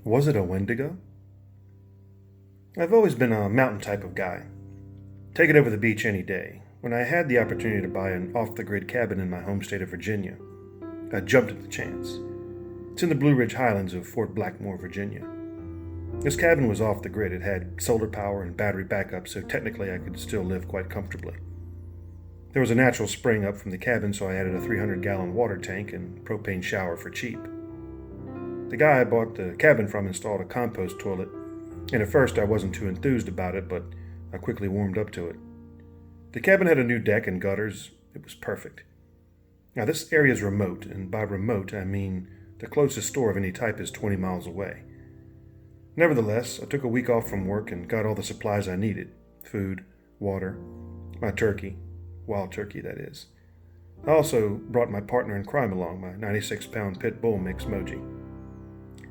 Was it a wendigo? I've always been a mountain type of guy. Take it over the beach any day. When I had the opportunity to buy an off-the-grid cabin in my home state of Virginia, I jumped at the chance. It's in the Blue Ridge Highlands of Fort Blackmore, Virginia. This cabin was off the grid. It had solar power and battery backup, so technically I could still live quite comfortably. There was a natural spring up from the cabin, so I added a 300-gallon water tank and propane shower for cheap. The guy I bought the cabin from installed a compost toilet, and at first I wasn't too enthused about it, but I quickly warmed up to it. The cabin had a new deck and gutters. It was perfect. Now this area is remote, and by remote I mean the closest store of any type is 20 miles away. Nevertheless, I took a week off from work and got all the supplies I needed: food, water, my turkey, wild turkey that is. I also brought my partner in crime along, my 96-pound pit bull mix Moji.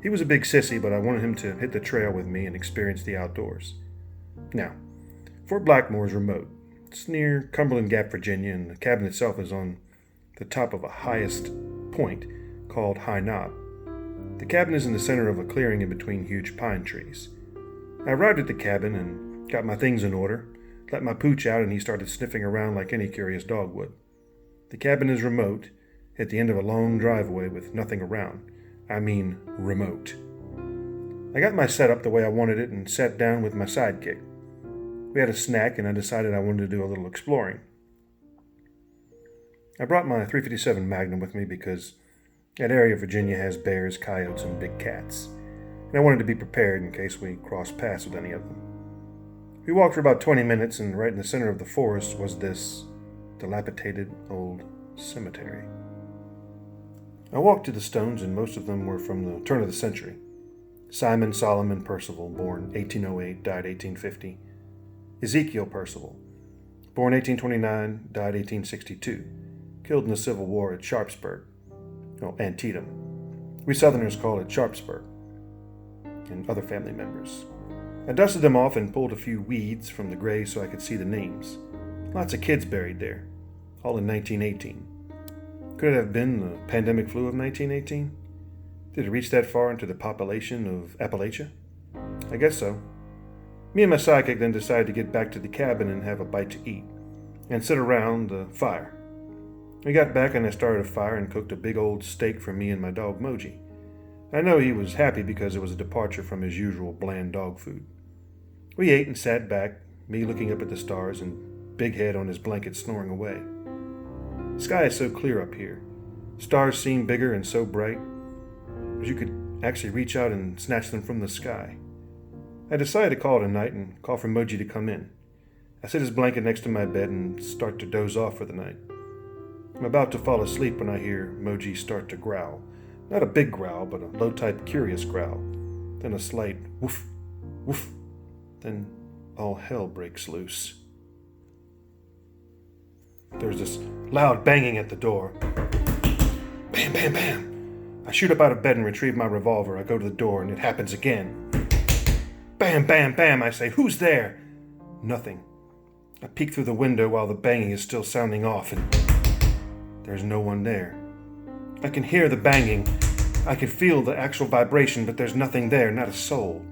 He was a big sissy, but I wanted him to hit the trail with me and experience the outdoors. Now, Fort Blackmore is remote. It's near Cumberland Gap, Virginia, and the cabin itself is on the top of a highest point called High Knob. The cabin is in the center of a clearing in between huge pine trees. I arrived at the cabin and got my things in order, let my pooch out, and he started sniffing around like any curious dog would. The cabin is remote, at the end of a long driveway with nothing around. I mean remote. I got my setup the way I wanted it and sat down with my sidekick. We had a snack and I decided I wanted to do a little exploring. I brought my .357 Magnum with me because that area of Virginia has bears, coyotes, and big cats, and I wanted to be prepared in case we crossed paths with any of them. We walked for about 20 minutes, and right in the center of the forest was this dilapidated old cemetery. I walked to the stones, and most of them were from the turn of the century. Simon Solomon Percival, born 1808, died 1850. Ezekiel Percival, born 1829, died 1862, killed in the Civil War at Sharpsburg, Antietam. We Southerners call it Sharpsburg, and other family members. I dusted them off and pulled a few weeds from the grave so I could see the names. Lots of kids buried there, all in 1918. Could it have been the pandemic flu of 1918? Did it reach that far into the population of Appalachia? I guess so. Me and my sidekick then decided to get back to the cabin and have a bite to eat, and sit around the fire. We got back and I started a fire and cooked a big old steak for me and my dog Moji. I know he was happy because it was a departure from his usual bland dog food. We ate and sat back, me looking up at the stars and Big Head on his blanket snoring away. The sky is so clear up here. Stars seem bigger and so bright, as you could actually reach out and snatch them from the sky. I decided to call it a night and call for Moji to come in. I set his blanket next to my bed and start to doze off for the night. I'm about to fall asleep when I hear Moji start to growl. Not a big growl, but a low-type curious growl. Then a slight woof, woof. Then all hell breaks loose. There's this loud banging at the door. Bam, bam, bam. I shoot up out of bed and retrieve my revolver. I go to the door and it happens again. Bam, bam, bam, I say, "Who's there?" Nothing. I peek through the window while the banging is still sounding off, and there's no one there. I can hear the banging. I can feel the actual vibration, but there's nothing there, not a soul.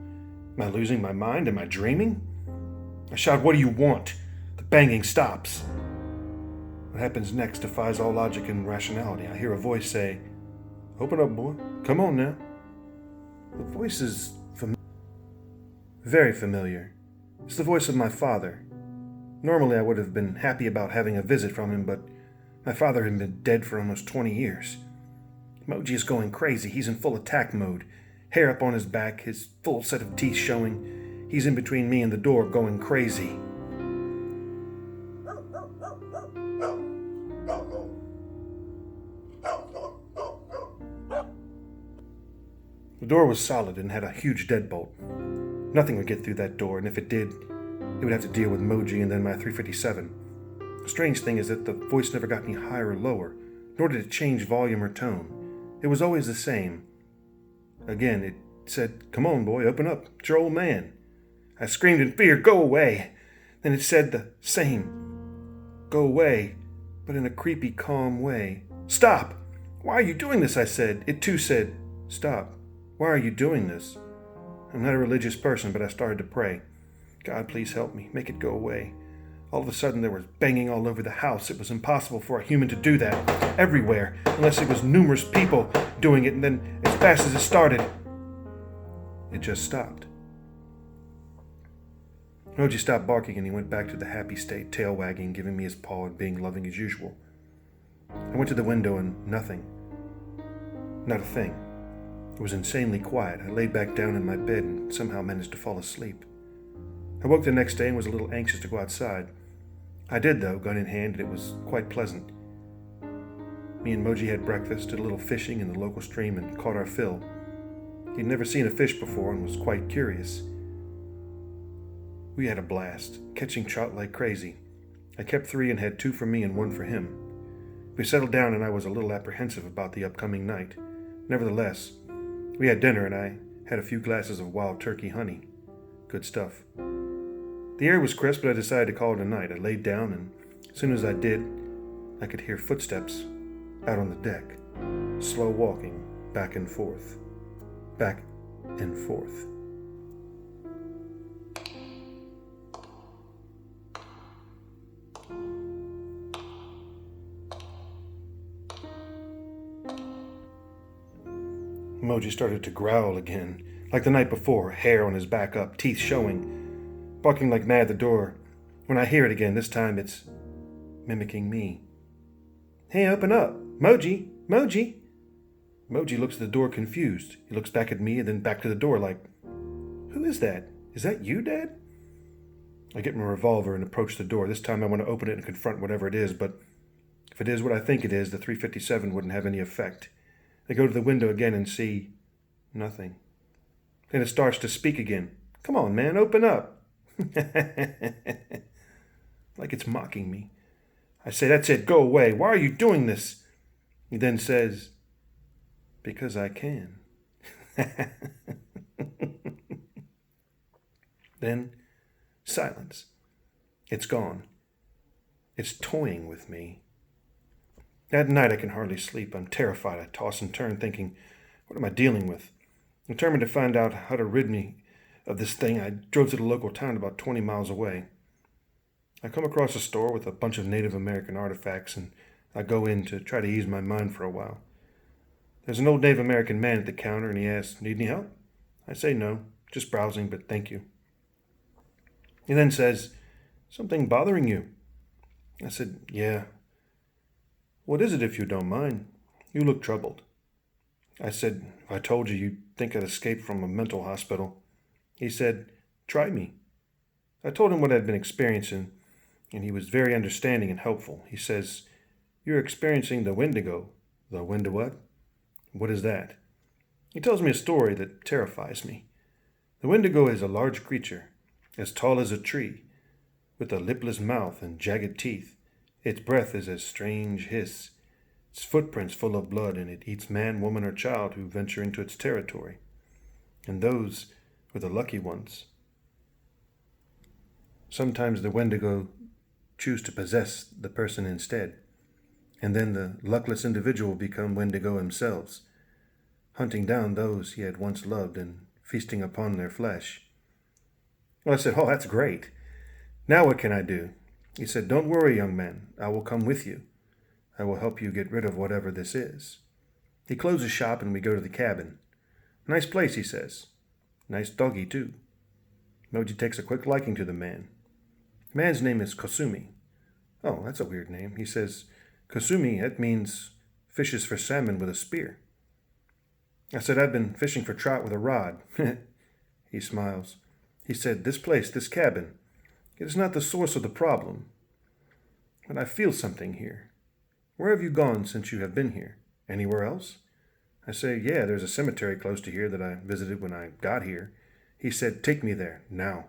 Am I losing my mind? Am I dreaming? I shout, "What do you want?" The banging stops. What happens next defies all logic and rationality. I hear a voice say, "Open up, boy. Come on now." The voice is very familiar. It's the voice of my father. Normally I would have been happy about having a visit from him, but my father had been dead for almost 20 years. Moji is going crazy. He's in full attack mode. Hair up on his back, his full set of teeth showing. He's in between me and the door going crazy. The door was solid and had a huge deadbolt. Nothing would get through that door, and if it did, it would have to deal with Moji and then my .357. The strange thing is that the voice never got any higher or lower, nor did it change volume or tone. It was always the same. Again, it said, "Come on, boy, open up. It's your old man." I screamed in fear, "Go away!" Then it said the same, "Go away," but in a creepy, calm way. "Stop! Why are you doing this?" I said. It too said, "Stop. Why are you doing this?" I'm not a religious person, but I started to pray. God, please help me. Make it go away. All of a sudden, there was banging all over the house. It was impossible for a human to do that. Everywhere. Unless it was numerous people doing it, and then as fast as it started, it just stopped. Moji stopped barking and he went back to the happy state, tail wagging, giving me his paw and being loving as usual. I went to the window and nothing. Not a thing. It was insanely quiet. I laid back down in my bed and somehow managed to fall asleep. I woke the next day and was a little anxious to go outside. I did, though, gun in hand, and it was quite pleasant. Me and Moji had breakfast, did a little fishing in the local stream, and caught our fill. He'd never seen a fish before and was quite curious. We had a blast, catching trout like crazy. I kept 3 and had 2 for me and 1 for him. We settled down and I was a little apprehensive about the upcoming night. Nevertheless, we had dinner and I had a few glasses of wild turkey honey. Good stuff. The air was crisp, but I decided to call it a night. I laid down and as soon as I did, I could hear footsteps out on the deck. Slow walking, back and forth. Back and forth. Moji started to growl again, like the night before, hair on his back up, teeth showing, barking like mad at the door. When I hear it again, this time it's mimicking me. Hey, open up! Moji! Moji! Moji looks at the door confused. He looks back at me and then back to the door like, who is that? Is that you, Dad? I get my revolver and approach the door. This time I want to open it and confront whatever it is, but if it is what I think it is, the .357 wouldn't have any effect. I go to the window again and see nothing. Then it starts to speak again. Come on, man, open up. Like it's mocking me. I say, that's it, go away. Why are you doing this? He then says, because I can. Then silence. It's gone. It's toying with me. At night I can hardly sleep. I'm terrified. I toss and turn thinking, what am I dealing with? Determined to find out how to rid me of this thing, I drove to the local town about 20 miles away. I come across a store with a bunch of Native American artifacts and I go in to try to ease my mind for a while. There's an old Native American man at the counter and he asks, need any help? I say no, just browsing, but thank you. He then says, something bothering you? I said, yeah. What is it, if you don't mind? You look troubled. I said, if I told you, you'd think I'd escaped from a mental hospital. He said, try me. I told him what I'd been experiencing, and he was very understanding and helpful. He says, you're experiencing the wendigo. The what? What is that? He tells me a story that terrifies me. The wendigo is a large creature, as tall as a tree, with a lipless mouth and jagged teeth. Its breath is a strange hiss, its footprints full of blood, and it eats man, woman, or child who venture into its territory. And those were the lucky ones. Sometimes the wendigo choose to possess the person instead, and then the luckless individual become wendigo themselves, hunting down those he had once loved and feasting upon their flesh. Well, I said, oh, that's great. Now what can I do? He said, don't worry, young man. I will come with you. I will help you get rid of whatever this is. He closes shop and we go to the cabin. Nice place, he says. Nice doggy, too. Moji takes a quick liking to the man. The man's name is Kosumi. Oh, that's a weird name. He says, Kosumi, that means fishes for salmon with a spear. I said, I've been fishing for trout with a rod. He smiles. He said, this place, this cabin, it is not the source of the problem. But I feel something here. Where have you gone since you have been here? Anywhere else? I say, yeah, there's a cemetery close to here that I visited when I got here. He said, take me there, now.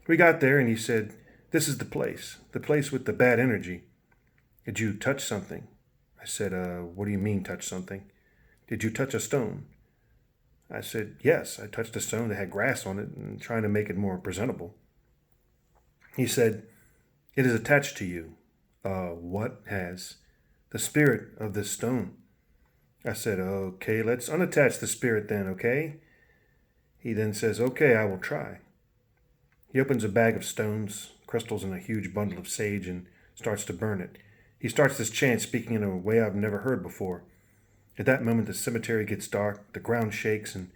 We got there and he said, this is the place with the bad energy. Did you touch something? I said, what do you mean touch something? Did you touch a stone? I said, yes, I touched a stone that had grass on it and trying to make it more presentable. He said, it is attached to you. What has? The spirit of this stone. I said, okay, let's unattach the spirit then, okay? He then says, "Okay, I will try." He opens a bag of stones, crystals, and a huge bundle of sage and starts to burn it. He starts this chant speaking in a way I've never heard before. At that moment, the cemetery gets dark, the ground shakes, and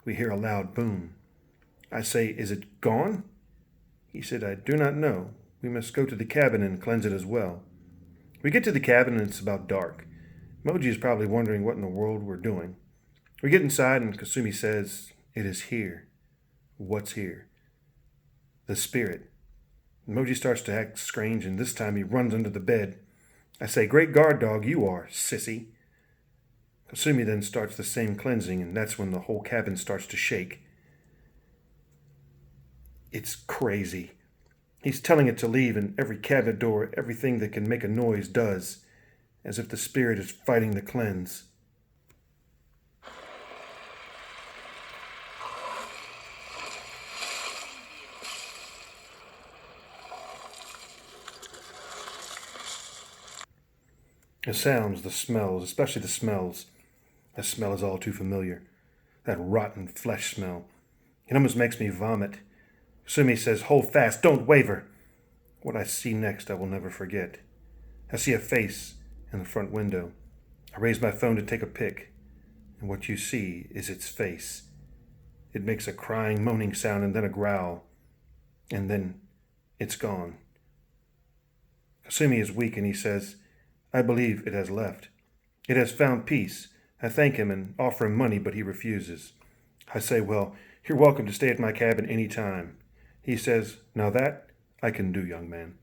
we hear a loud boom. I say, "Is it gone?" He said, "I do not know. We must go to the cabin and cleanse it as well." We get to the cabin and it's about dark. Moji is probably wondering what in the world we're doing. We get inside and Kasumi says, "It is here." What's here? The spirit. Moji starts to act strange and this time he runs under the bed. I say, "Great guard dog you are, sissy." Kasumi then starts the same cleansing and that's when the whole cabin starts to shake. It's crazy. He's telling it to leave and every cabinet door, everything that can make a noise does, as if the spirit is fighting the cleanse. The sounds, the smells, especially the smells. That smell is all too familiar. That rotten flesh smell. It almost makes me vomit. Sumi says, "Hold fast, don't waver." What I see next I will never forget. I see a face in the front window. I raise my phone to take a pic, and what you see is its face. It makes a crying, moaning sound and then a growl, and then it's gone. Kasumi is weak and he says, "I believe it has left. It has found peace." I thank him and offer him money, but he refuses. I say, "Well, you're welcome to stay at my cabin any time." He says, "Now that I can do, young man."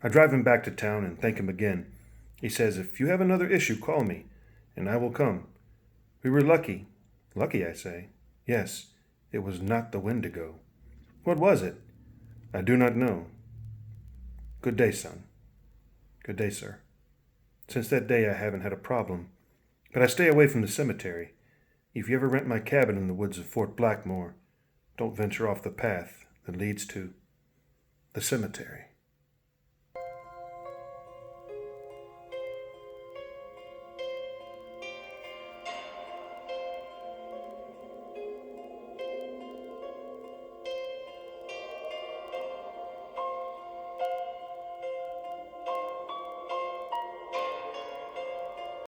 I drive him back to town and thank him again. He says, "If you have another issue, call me, and I will come." We were lucky. Lucky, I say. Yes, it was not the wendigo. What was it? I do not know. Good day, son. Good day, sir. Since that day, I haven't had a problem. But I stay away from the cemetery. If you ever rent my cabin in the woods of Fort Blackmore, don't venture off the path that leads to the cemetery.